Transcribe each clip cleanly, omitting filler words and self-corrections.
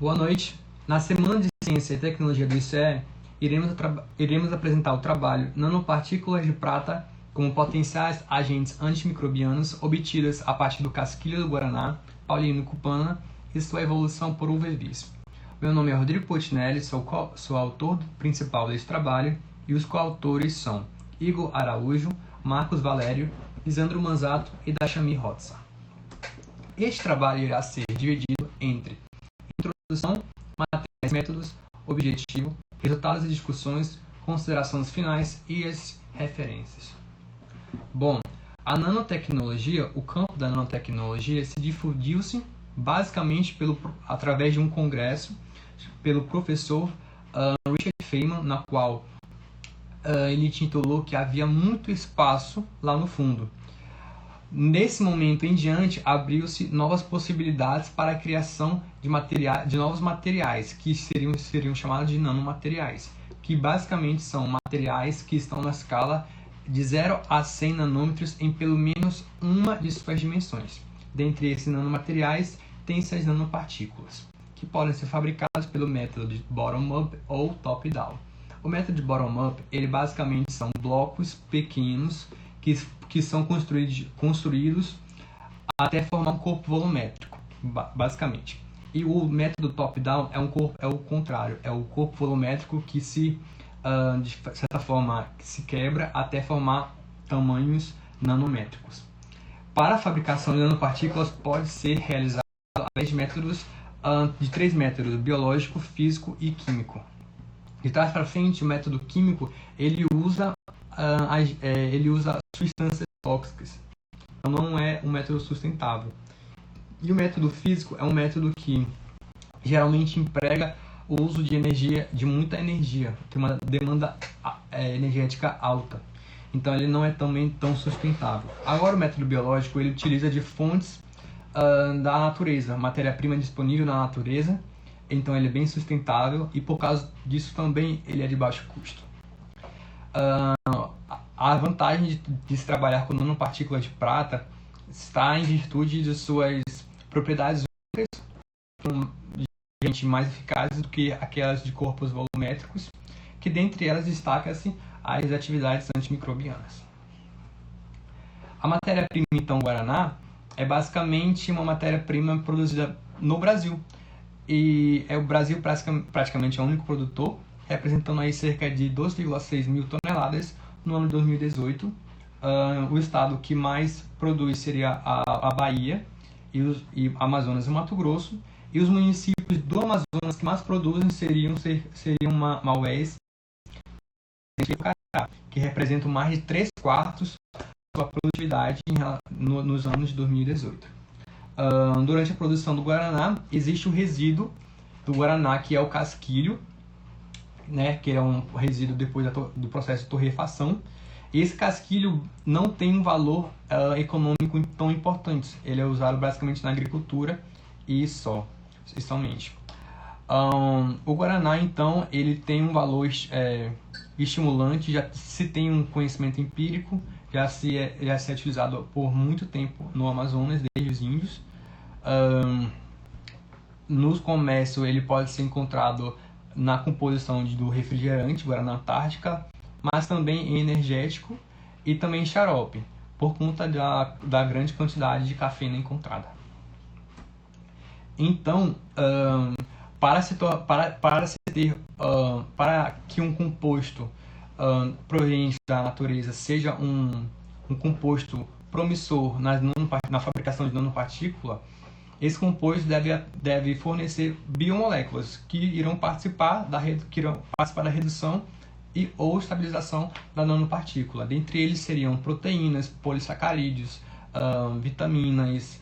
Boa noite. Na Semana de Ciência e Tecnologia do ICE, iremos apresentar o trabalho Nanopartículas de prata como potenciais agentes antimicrobianos obtidas a partir do casquilho do Guaraná, Paulino cupana e sua evolução por UV-Vis. Meu nome é Rodrigo Potinelli, sou autor principal deste trabalho e os coautores são Igor Araújo, Marcos Valério, Lisandro Manzato e Dachami Hotza. Este trabalho irá ser dividido entre introdução, materiais, métodos, objetivo, resultados e discussões, considerações finais e as referências. Bom, a nanotecnologia, o campo da nanotecnologia se difundiu-se basicamente através de um congresso pelo professor Richard Feynman, na qual ele intitulou que havia muito espaço lá no fundo. Nesse momento em diante, abriu-se novas possibilidades para a criação de novos materiais, que seriam chamados de nanomateriais, que basicamente são materiais que estão na escala de 0 a 100 nanômetros em pelo menos uma de suas dimensões. Dentre esses nanomateriais, tem-se as nanopartículas, que podem ser fabricadas pelo método de bottom-up ou top-down. O método de bottom-up, ele basicamente são blocos pequenos que são construídos até formar um corpo volumétrico, basicamente. E o método top-down é o contrário, é o corpo volumétrico que de certa forma, se quebra até formar tamanhos nanométricos. Para a fabricação de nanopartículas pode ser realizada através de métodos de 3 métodos: biológico, físico e químico. De trás para frente, o método químico ele usa substâncias tóxicas, então não é um método sustentável. E o método físico é um método que geralmente emprega o uso de muita energia, tem uma demanda energética alta, então ele não é também tão sustentável. Agora o método biológico ele utiliza de fontes da natureza, matéria-prima disponível na natureza, então ele é bem sustentável e por causa disso também ele é de baixo custo. A vantagem de se trabalhar com nanopartículas de prata está em virtude de suas propriedades únicas, mais eficazes do que aquelas de corpos volumétricos, que dentre elas destaca-se as atividades antimicrobianas. A matéria-prima, então, Guaraná, é basicamente uma matéria-prima produzida no Brasil. E o Brasil praticamente é o único produtor, representando aí cerca de 2,6 mil toneladas no ano de 2018. O estado que mais produz seria a Bahia, e Amazonas e Mato Grosso. E os municípios do Amazonas que mais produzem seriam Maués e Pará, que representam mais de 3/4 da sua produtividade nos anos de 2018. Durante a produção do Guaraná, existe o resíduo do Guaraná, que é o casquilho, né, que é um resíduo depois do processo de torrefação. Esse casquilho não tem um valor econômico tão importante. Ele é usado basicamente na agricultura e somente. O Guaraná, então, ele tem um valor estimulante, já se tem um conhecimento empírico, já se é utilizado por muito tempo no Amazonas, desde os índios. No comércio, ele pode ser encontrado na composição do refrigerante Guaraná Antártica, mas também em energético e também em xarope, por conta da grande quantidade de cafeína encontrada. Então, para que um composto proveniente da natureza seja um composto promissor na fabricação de nanopartícula, esse composto deve fornecer biomoléculas que irão participar da redução ou estabilização da nanopartícula. Dentre eles seriam proteínas, polissacarídeos, vitaminas,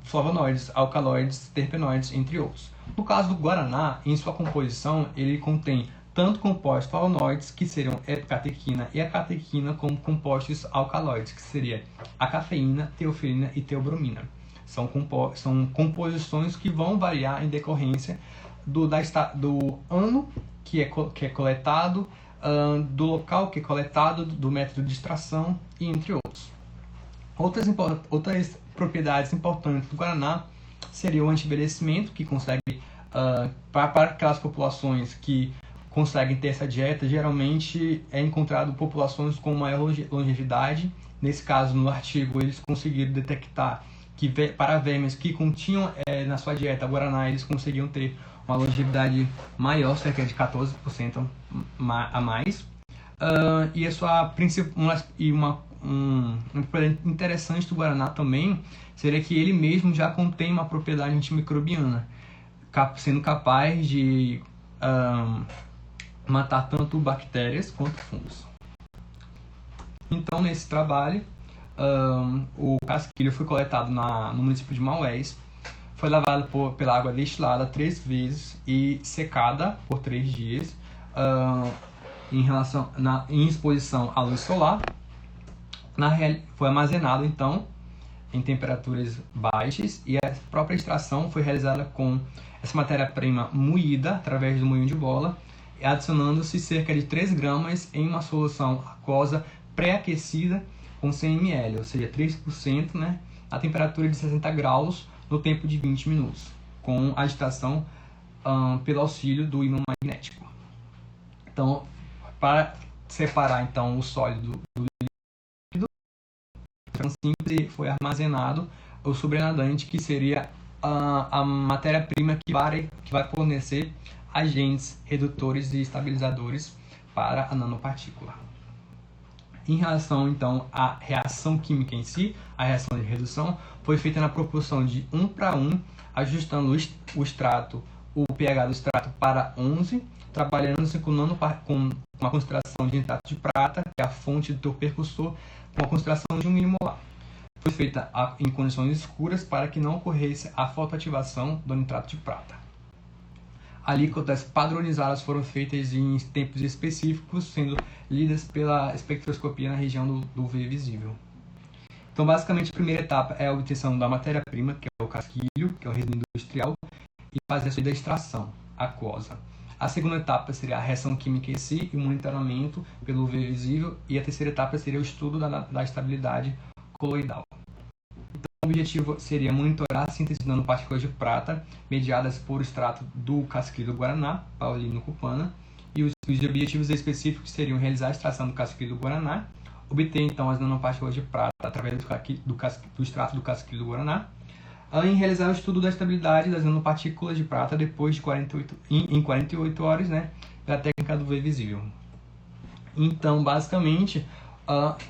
flavonoides, alcaloides, terpenoides, entre outros. No caso do Guaraná, em sua composição, ele contém tanto compostos flavonoides, que seriam catequina e a catequina, como compostos alcaloides, que seria a cafeína, teofilina e teobromina. São composições que vão variar em decorrência do ano que é coletado, do local que é coletado, do método de extração e entre outros. Outras propriedades importantes do Guaraná seria o anti-envelhecimento, que consegue Para aquelas populações que conseguem ter essa dieta, geralmente é encontrado populações com maior longevidade. Nesse caso, no artigo, eles conseguiram detectar que para vermes que continham na sua dieta guaraná, eles conseguiam ter uma longevidade maior, cerca de 14% a mais. E a sua um interessante do guaraná também seria que ele mesmo já contém uma propriedade antimicrobiana, sendo capaz de matar tanto bactérias quanto fungos. Então, nesse trabalho, o casquilho foi coletado no município de Maués, foi lavado pela água destilada 3 vezes e secada por 3 dias em exposição à luz solar. Foi armazenado, então, em temperaturas baixas, e a própria extração foi realizada com essa matéria-prima moída através do moinho de bola, adicionando-se cerca de 3 gramas em uma solução aquosa pré-aquecida com 100 ml, ou seja, 3%, né, a temperatura de 60 graus no tempo de 20 minutos, com agitação pelo auxílio do ímã magnético. Então, para separar então o sólido do líquido, simples, foi armazenado o sobrenadante, que seria a matéria-prima que vai fornecer agentes redutores e estabilizadores para a nanopartícula. Em relação, então, à reação química em si, a reação de redução foi feita na proporção de 1:1, ajustando o pH do extrato para 11, trabalhando-se com uma concentração de nitrato de prata, que é a fonte do percussor, com a concentração de 1 mmol. Foi feita em condições escuras para que não ocorresse a fotoativação do nitrato de prata. Alíquotas padronizadas foram feitas em tempos específicos, sendo lidas pela espectroscopia na região do V visível. Então, basicamente, a primeira etapa é a obtenção da matéria-prima, que é o casquilho, que é o resíduo industrial, e fazer a sua extração aquosa. A segunda etapa seria a reação química em si e o monitoramento pelo V visível, e a terceira etapa seria o estudo da estabilidade coloidal. O objetivo seria monitorar a síntese de nanopartículas de prata mediadas por extrato do casquilho do guaraná, Paulino cupana, e os objetivos específicos seriam realizar a extração do casquilho do guaraná, obter então as nanopartículas de prata através do extrato do casquilho do guaraná, em realizar o estudo da estabilidade das nanopartículas de prata depois de 48 horas, né, pela técnica do V visível. Então, basicamente,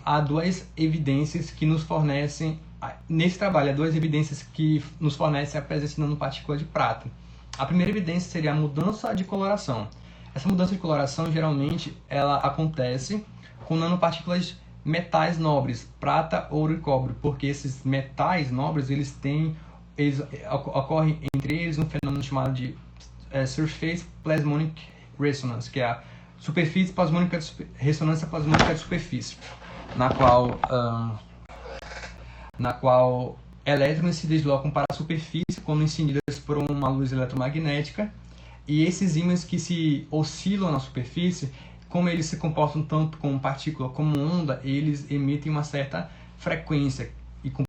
há duas evidências que nos fornecem nesse trabalho, há duas evidências que nos fornecem a presença de nanopartícula de prata. A primeira evidência seria a mudança de coloração. Essa mudança de coloração, geralmente, ela acontece com nanopartículas metais nobres, prata, ouro e cobre, porque esses metais nobres, ocorre entre eles um fenômeno chamado de Surface Plasmonic Resonance, que é a ressonância plasmônica de superfície, na qual elétrons se deslocam para a superfície quando incididas por uma luz eletromagnética, e esses ímãs que se oscilam na superfície, como eles se comportam tanto como partícula como onda, eles emitem uma certa frequência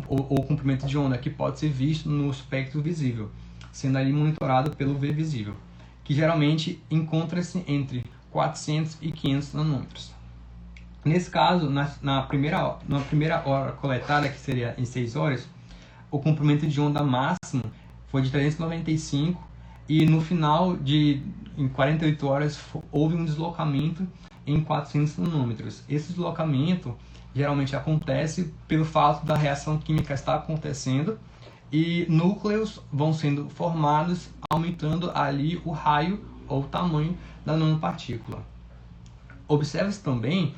ou comprimento de onda que pode ser visto no espectro visível, sendo ali monitorado pelo V visível, que geralmente encontra-se entre 400 e 500 nanômetros. Nesse caso, na primeira hora coletada, que seria em 6 horas, o comprimento de onda máximo foi de 395, e no final, em 48 horas, houve um deslocamento em 400 nanômetros. Esse deslocamento geralmente acontece pelo fato da reação química estar acontecendo e núcleos vão sendo formados, aumentando ali o raio ou o tamanho da nanopartícula. Observe-se também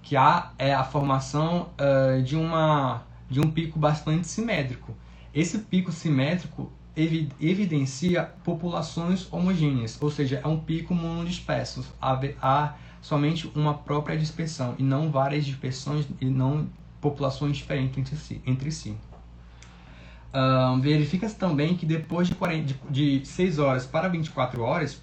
que há a formação de um pico bastante simétrico. Esse pico simétrico evidencia populações homogêneas, ou seja, é um pico monodisperso. Há somente uma própria dispersão e não várias dispersões e não populações diferentes entre si. Verifica-se também que depois de 6 horas para 24 horas,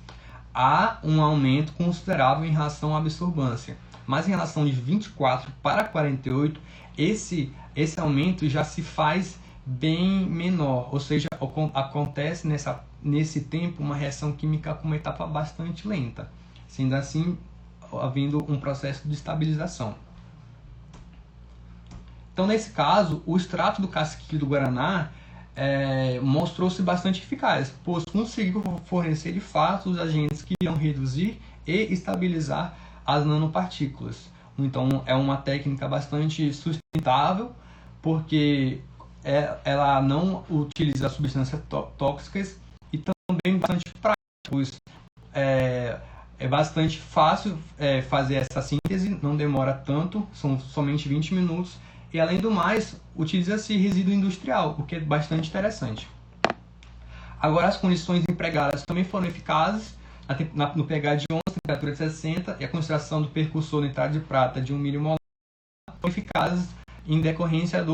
há um aumento considerável em relação à absorbância. Mas em relação de 24 para 48, esse aumento já se faz bem menor, ou seja, acontece nesse tempo uma reação química com uma etapa bastante lenta, sendo assim havendo um processo de estabilização. Então, nesse caso, o extrato do casquilho do guaraná mostrou-se bastante eficaz, pois conseguiu fornecer de fato os agentes que irão reduzir e estabilizar as nanopartículas. Então, é uma técnica bastante sustentável, porque ela não utiliza substâncias tóxicas e também bastante prática, pois é bastante fácil fazer essa síntese, não demora tanto, são somente 20 minutos, e além do mais, utiliza-se resíduo industrial, o que é bastante interessante. Agora, as condições empregadas também foram eficazes, no pH de 11, temperatura de 60, e a concentração do percussor nitrato de prata de 1 milimolar foram eficazes em decorrência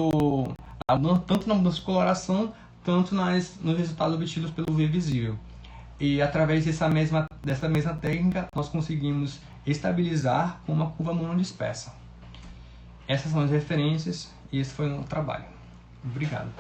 tanto na mudança de coloração, tanto nos resultados obtidos pelo UV visível. E através dessa mesma técnica, nós conseguimos estabilizar com uma curva monodispersa. Essas são as referências e esse foi o trabalho. Obrigado.